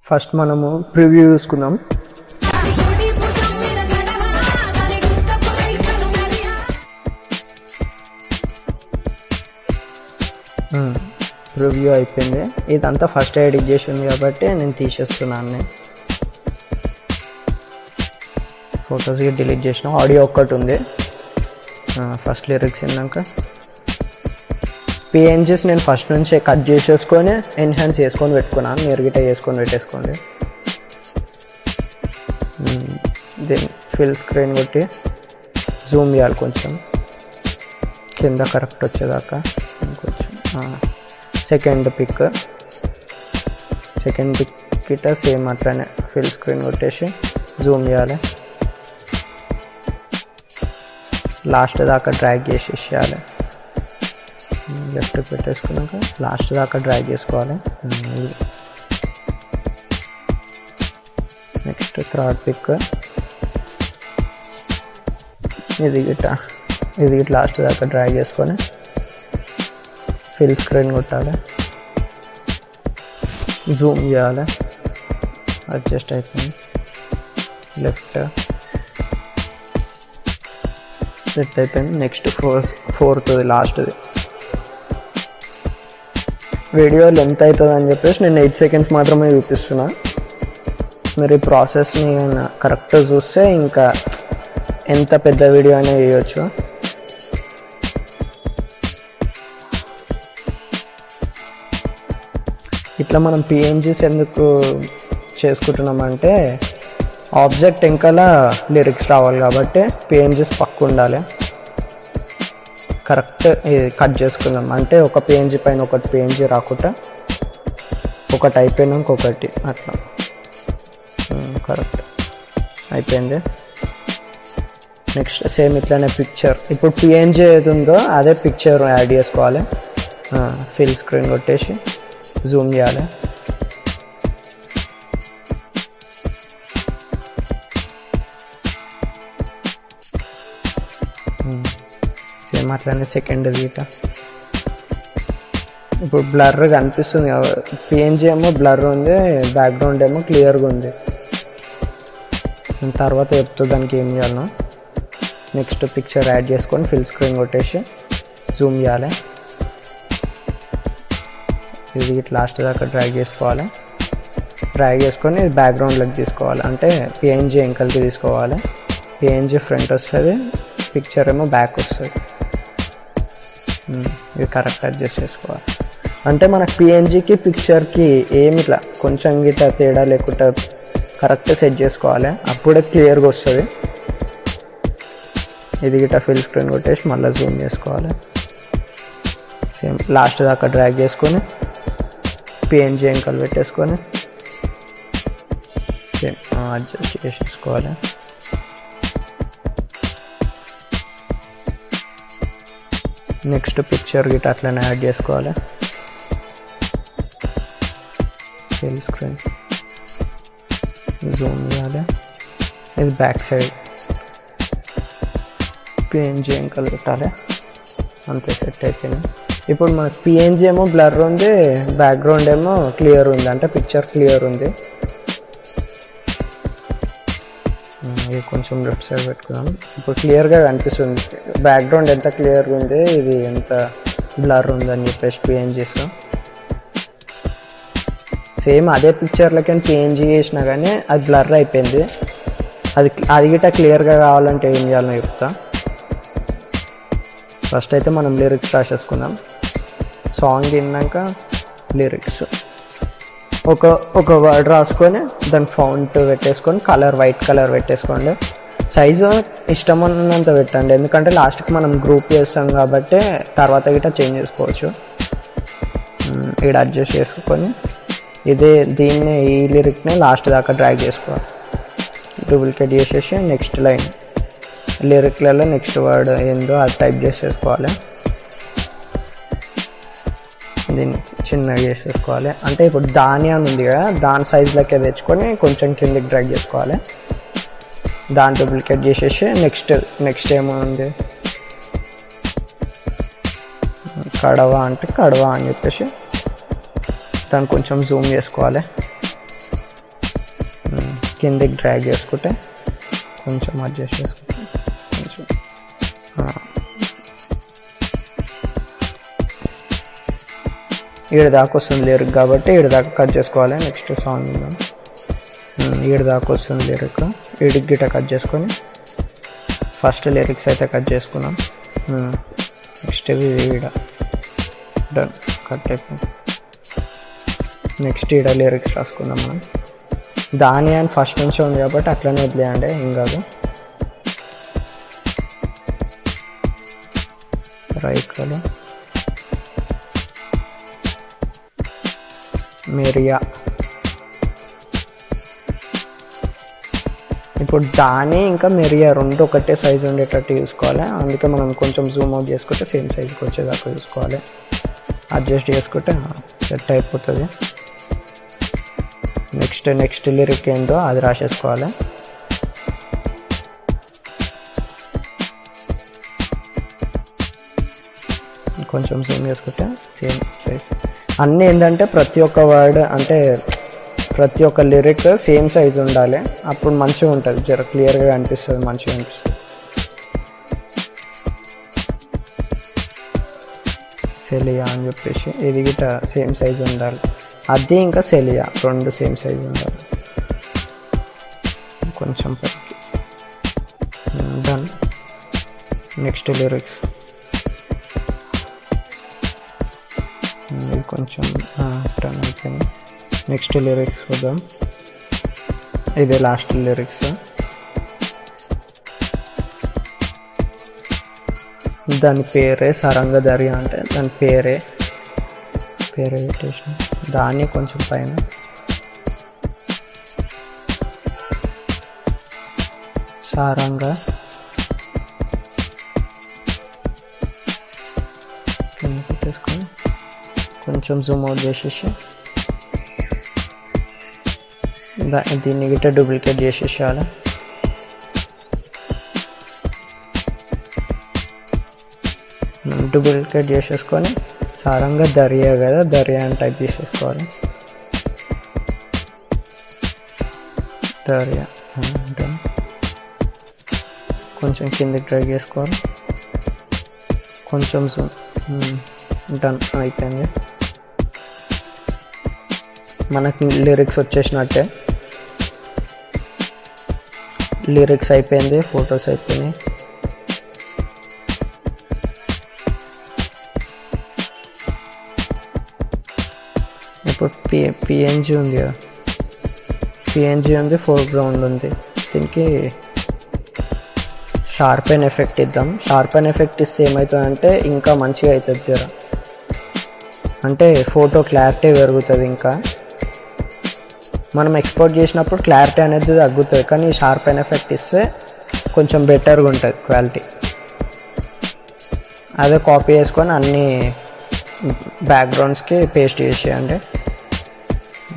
First మనము preview చూసుకుందాం. Preview అయిపోయింది. ఇదంతా ఫస్ట్ ఎడిట్ చేసింది కాబట్టి నేను తీసేస్తున్నాను. ఫొటోస్కి డిలీట్ చేసిన. ఆడియో ఒక్కటి ఉంది. ఫస్ట్ లిరిక్స్ విన్నాక పిఎన్జీస్ నేను ఫస్ట్ నుంచి కట్ చేసేసుకొని ఎన్హాన్స్ చేసుకొని పెట్టుకున్నాను. మీరు గిట్ట చేసుకొని పెట్టేసుకోండి. దీన్ని ఫిల్ స్క్రీన్ కొట్టి జూమ్ చేయాలి కొంచెం కింద కరెక్ట్ వచ్చేదాకా. కొంచెం సెకండ్ పిక్ గిట్ట సేమ్ అట్లనే ఫిల్ స్క్రీన్ కొట్టేసి జూమ్ చేయాలి. లాస్ట్ దాకా డ్రాగ్ చేసేసేయాలి. లెఫ్ట్ పెట్టేసుకున్నాక లాస్ట్ దాకా డ్రాగ్ చేసుకోవాలి. నెక్స్ట్ థర్డ్ పిక్ ఇది గిట్ట లాస్ట్ దాకా డ్రాగ్ చేసుకొని ఫిల్ స్క్రీన్ కొట్టాలి. జూమ్ చేయాలి. అడ్జస్ట్ అయిపోయింది. లెఫ్ట్ సెట్ అయిపోయింది. నెక్స్ట్ ఫోర్త్ది లాస్ట్ది. వీడియో లెంత్ అవుతుంది అని చెప్పేసి నేను 8 seconds మాత్రమే చూపిస్తున్నా. మీరు ఈ ప్రాసెస్ని కరెక్ట్గా చూస్తే ఇంకా ఎంత పెద్ద వీడియో అయినా చేయవచ్చు. ఇట్లా మనం పిఎన్జీస్ ఎందుకు చేసుకుంటున్నామంటే ఆబ్జెక్ట్ వెనకాల లిరిక్స్ రావాలి కాబట్టి పిఎన్జీస్ పక్క ఉండాలి. కరెక్ట్ కట్ చేసుకుందాం అంటే ఒక పిఎన్జీ పైన ఒకటి పిఎన్జీ రాకుండా ఒకటి అయిపోయినాక ఒకటి అట్లా కరెక్ట్ అయిపోయింది. నెక్స్ట్ సేమ్ ఇట్లానే పిక్చర్. ఇప్పుడు పిఎన్జీ ఏది ఉందో అదే పిక్చర్ యాడ్ చేసుకోవాలి. ఫిల్ స్క్రీన్ కొట్టేసి జూమ్ చేయాలి. సేమ్ అట్లానే సెకండ్ గీట. ఇప్పుడు బ్లర్ కనిపిస్తుంది. పిఎన్జీ ఏమో బ్లర్ ఉంది, బ్యాక్గ్రౌండ్ ఏమో క్లియర్గా ఉంది. తర్వాత చెప్తూ దానికి ఏం చేయాలనో. నెక్స్ట్ పిక్చర్ యాడ్ చేసుకొని ఫిల్ స్క్రీన్ కొట్టేసి జూమ్ చేయాలి. ఇది లాస్ట్ దాకా డ్రాగ్ చేసుకోవాలి. డ్రాగ్ చేసుకొని బ్యాక్గ్రౌండ్లోకి తీసుకోవాలి. అంటే పిఎన్జీ వెంకల్కి తీసుకోవాలి. పిఎన్జీ ఫ్రంట్ వస్తుంది, పిక్చర్ ఏమో బ్యాక్ వస్తుంది. ఇది కరెక్ట్ అడ్జస్ట్ చేసుకోవాలి. అంటే మనకు పిఎన్జీకి పిక్చర్కి ఏమి ఇట్లా కొంచెం గిట్ట తేడా లేకుండా కరెక్ట్ సెట్ చేసుకోవాలి. అప్పుడే క్లియర్గా వస్తుంది. ఇది గిట్ట ఫిల్ స్క్రీన్ కొట్టేసి మళ్ళీ జూమ్ చేసుకోవాలి. సేమ్ లాస్ట్ దాకా డ్రాగ్ చేసుకొని పిఎన్జీ వెంకలు పెట్టేసుకొని సేమ్ అడ్జస్ట్ చేసేసుకోవాలి. నెక్స్ట్ పిక్చర్ గిట్ట అట్లనే యాడ్ చేసుకోవాలి. ఫిల్ స్క్రీన్ జూమ్ చేయాలి. ఇది బ్యాక్ సైడ్ పిఎన్జీ వెంకలు పెట్టాలి. అంతే సెట్ అయిపోయింది. ఇప్పుడు మనకు పిఎన్జీ ఏమో బ్లర్ ఉంది, బ్యాక్గ్రౌండ్ ఏమో క్లియర్ ఉంది. అంటే పిక్చర్ క్లియర్ ఉంది. ఇది కొంచెం లెఫ్ట్ సైడ్ పెట్టుకున్నాం. ఇప్పుడు క్లియర్గా కనిపిస్తుంది బ్యాక్గ్రౌండ్ ఎంత క్లియర్గా ఉంది, ఇది ఎంత బ్లర్ ఉంది అని చెప్పేసి పిఎన్జీస్. సేమ్ అదే పిక్చర్లకి పిఎన్జీ చేసినా కానీ అది బ్లర్ అయిపోయింది. అది గిట్ట క్లియర్గా కావాలంటే ఏం చేయాలని చెప్తా. ఫస్ట్ అయితే మనం లిరిక్స్ రాసేసుకుందాం. సాంగ్ విన్నాక లిరిక్స్ ఒక వర్డ్ రాసుకొని దాని ఫాంట్ పెట్టేసుకొని వైట్ కలర్ పెట్టేసుకోండి. సైజు ఇష్టం ఉన్నంత పెట్టండి. ఎందుకంటే లాస్ట్కి మనం గ్రూప్ చేస్తాం కాబట్టి తర్వాత గిట్ట చేంజ్ చేసుకోవచ్చు. ఇక్కడ అడ్జస్ట్ చేసుకొని దీన్ని ఈ లిరిక్ని లాస్ట్ దాకా డ్రాగ్ చేసుకోవాలి. డూప్లికేట్ చేసేసి నెక్స్ట్ లైన్ లిరిక్లలో నెక్స్ట్ వర్డ్ ఏందో అది టైప్ చేసేసుకోవాలి. దీన్ని చిన్నగా చేసేసుకోవాలి. అంటే ఇప్పుడు దాని అని ఉంది కదా, దాని సైజులకే తెచ్చుకొని కొంచెం కిందకి డ్రాగ్ చేసుకోవాలి. దాన్ని డూప్లికేట్ చేసేసి నెక్స్ట్ ఏముంది కడవ అంటే కడవ అని చెప్పేసి దాన్ని కొంచెం జూమ్ చేసుకోవాలి. కిందికి డ్రాగ్ చేసుకుంటే కొంచెం అడ్జస్ట్ చేసుకుంటే కొంచెం ఈడ దాకా వస్తుంది లిరిక్ కాబట్టి ఈడ దాకా కట్ చేసుకోవాలి. నెక్స్ట్ సాంగ్ ఉందాం. ఈడ దాకా వస్తుంది లిరిక్, ఈడికి గిట కట్ చేసుకొని ఫస్ట్ లిరిక్స్ అయితే కట్ చేసుకున్నాం. నెక్స్ట్ ఈడ డన్ కట్ అయిపోయింది. నెక్స్ట్ ఈడ లిరిక్స్ రాసుకుందాం మనం. దాని అని ఫస్ట్ నుంచి ఉంది కాబట్టి అట్లనే వదిలేయండి, ఏం కాదు. రైట్ కదా మెరియా. ఇప్పుడు దాని ఇంకా మెరియా రెండు ఒకటే సైజు ఉండేటట్టు చూసుకోవాలి. అందుకే మనం కొంచెం జూమ్ అవుట్ చేసుకుంటే సేమ్ సైజుకి వచ్చేదాకా చూసుకోవాలి. అడ్జస్ట్ చేసుకుంటే సెట్ అయిపోతుంది. నెక్స్ట్ లిరిక్ ఏందో అది రాసేసుకోవాలి. కొంచెం జూమ్ చేసుకుంటే సేమ్ సైజ్. అన్నీ ఏంటంటే ప్రతి ఒక్క వర్డ్ అంటే ప్రతి ఒక్క లిరిక్ సేమ్ సైజ్ ఉండాలి, అప్పుడు మంచిగా ఉంటుంది, జర క్లియర్గా అనిపిస్తుంది, మంచిగా అనిపిస్తుంది. సెలియా అని చెప్పేసి ఇది గిట సేమ్ సైజ్ ఉండాలి. అది ఇంకా సెలియా రెండు సేమ్ సైజ్ ఉండాలి. కొంచెం పైకి డన్. నెక్స్ట్ లిరిక్స్ కొంచెం టర్న్ అయిపోయింది. నెక్స్ట్ లిరిక్స్ చూద్దాం. ఇదే లాస్ట్ లిరిక్స్. దాని పేరే సరంగదరియా, అంటే దాని పేరే పెట్టేసిన దాన్ని కొంచెం పైన సారంగా కింద పెట్టేసుకొని కొంచెం జూమ్ అవుట్ చేసేసి దీన్ని గిట్ట డూప్లికేట్ చేసేసాలి. డూప్లికేట్ చేసేసుకొని సారంగదరియా కదా, దరియా అని టైప్ చేసేసుకోవాలి. దరియా కొంచెం కిందకి డ్రాగ్ చేసుకోవాలి. కొంచెం జూమ్ డన్ అయిపోయింది. మనకి లిరిక్స్ వచ్చేసినట్టే. లిరిక్స్ అయిపోయింది, ఫొటోస్ అయిపోయినాయి. ఇప్పుడు పిఎన్జీ ఉంది కదా, పిఎన్జీ ఉంది, ఫోర్గ్రౌండ్ ఉంది. దీనికి షార్పెన్ ఎఫెక్ట్ ఇద్దాం. షార్పెన్ ఎఫెక్ట్ ఇస్తే ఏమవుతుందంటే ఇంకా మంచిగా అవుతుంది, జర అంటే ఫోటో క్లారిటీ పెరుగుతుంది. ఇంకా మనం ఎక్స్పోర్ట్ చేసినప్పుడు క్లారిటీ అనేది తగ్గుతుంది, కానీ షార్పెన్ ఎఫెక్ట్ ఇస్తే కొంచెం బెటర్గా ఉంటుంది క్వాలిటీ. అదే కాపీ చేసుకొని అన్ని బ్యాక్గ్రౌండ్స్కి పేస్ట్ చేసేయండి.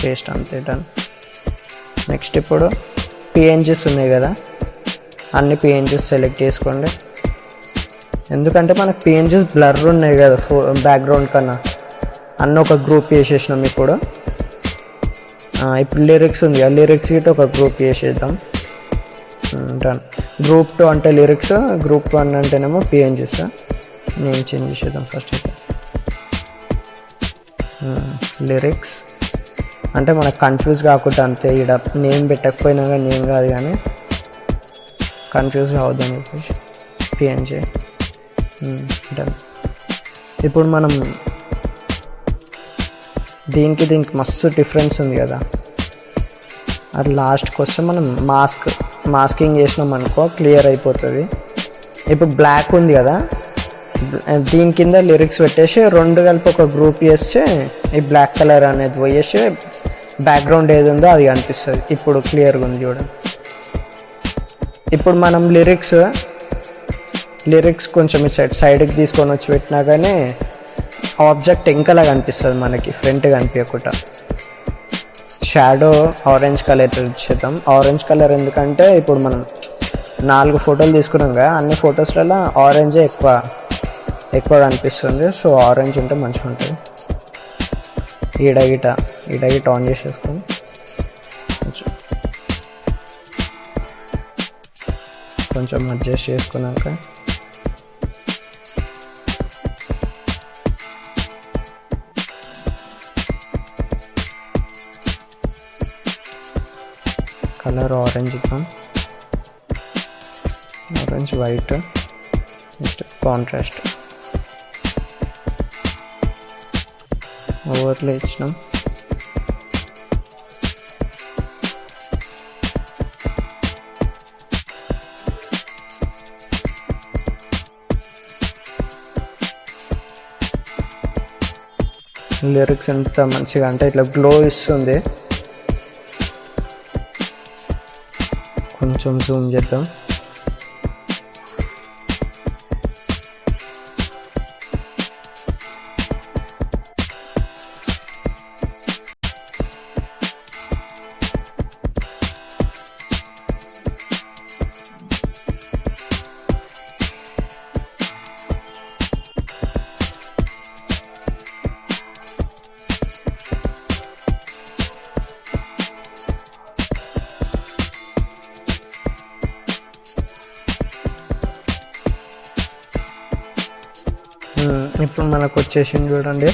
పేస్ట్ అంతే డన్. నెక్స్ట్ ఇప్పుడు పిఎన్జీస్ ఉన్నాయి కదా, అన్ని పిఎన్జీస్ సెలెక్ట్ చేసుకోండి. ఎందుకంటే మనకు పిఎన్జీస్ బ్లర్ ఉన్నాయి కదా బ్యాక్గ్రౌండ్ కన్నా, అన్నీ ఒక గ్రూప్ చేసేసినాం. ఇప్పుడు లిరిక్స్ ఉంది, ఆ లిరిక్స్ గిట్ట ఒక గ్రూప్ చేసేద్దాం. డన్. గ్రూప్ 2 అంటే లిరిక్స్, గ్రూప్ 1 అంటేనేమో పిఎన్జీస్. నేను చేంజ్ చేసేద్దాం ఫస్ట్ అయితే. లిరిక్స్ అంటే మనకు కన్ఫ్యూజ్ కాకుండా అంతే. ఇక్కడ నేమ్ పెట్టకపోయినా కానీ నేమ్ కాదు, కానీ కన్ఫ్యూజ్ కావద్దని చెప్పేసి పిఎన్జీ డన్. ఇప్పుడు మనం దీనికి మస్తు డిఫరెన్స్ ఉంది కదా, అది లాస్ట్కి వస్తే మనం మాస్కింగ్ చేసినాం అనుకో క్లియర్ అయిపోతుంది. ఇప్పుడు బ్లాక్ ఉంది కదా, దీని కింద లిరిక్స్ పెట్టేసి రెండు కలిపి ఒక గ్రూప్ చేస్తే ఈ బ్లాక్ కలర్ అనేది పోయేసి బ్యాక్గ్రౌండ్ ఏది ఉందో అది కనిపిస్తుంది. ఇప్పుడు క్లియర్గా ఉంది చూడండి. ఇప్పుడు మనం లిరిక్స్ కొంచెం సైడ్కి తీసుకొని వచ్చి పెట్టినా కానీ ఆబ్జెక్ట్ ఇంకలా కనిపిస్తుంది మనకి, ఫ్రంట్ కనిపించకుండా. షాడో ఆరెంజ్ కలర్ ఇచ్చేద్దాం. ఆరెంజ్ కలర్ ఎందుకంటే ఇప్పుడు మనం 4 ఫోటోలు తీసుకున్నాం కదా, అన్ని ఫొటోస్లలో ఆరెంజే ఎక్కువ కనిపిస్తుంది. సో ఆరెంజ్ ఉంటే మంచిగా ఉంటుంది. ఈడగిట ఆన్ చేసేసుకొని కొంచెం అడ్జస్ట్ చేసుకున్నాక కలర్ ఆరెంజ్ ఇద్దాం, ఆరెంజ్ వైట్, నెక్స్ట్ కాంట్రాస్ట్ ఓవర్లే ఇచ్చినాం. లిరిక్స్ ఎంత మంచిగా అంటే ఇట్లా గ్లో ఇస్తుంది. కొంచెం జూమ్ చేద్దాం. ఇప్పుడు మనకు వచ్చేసింది చూడండి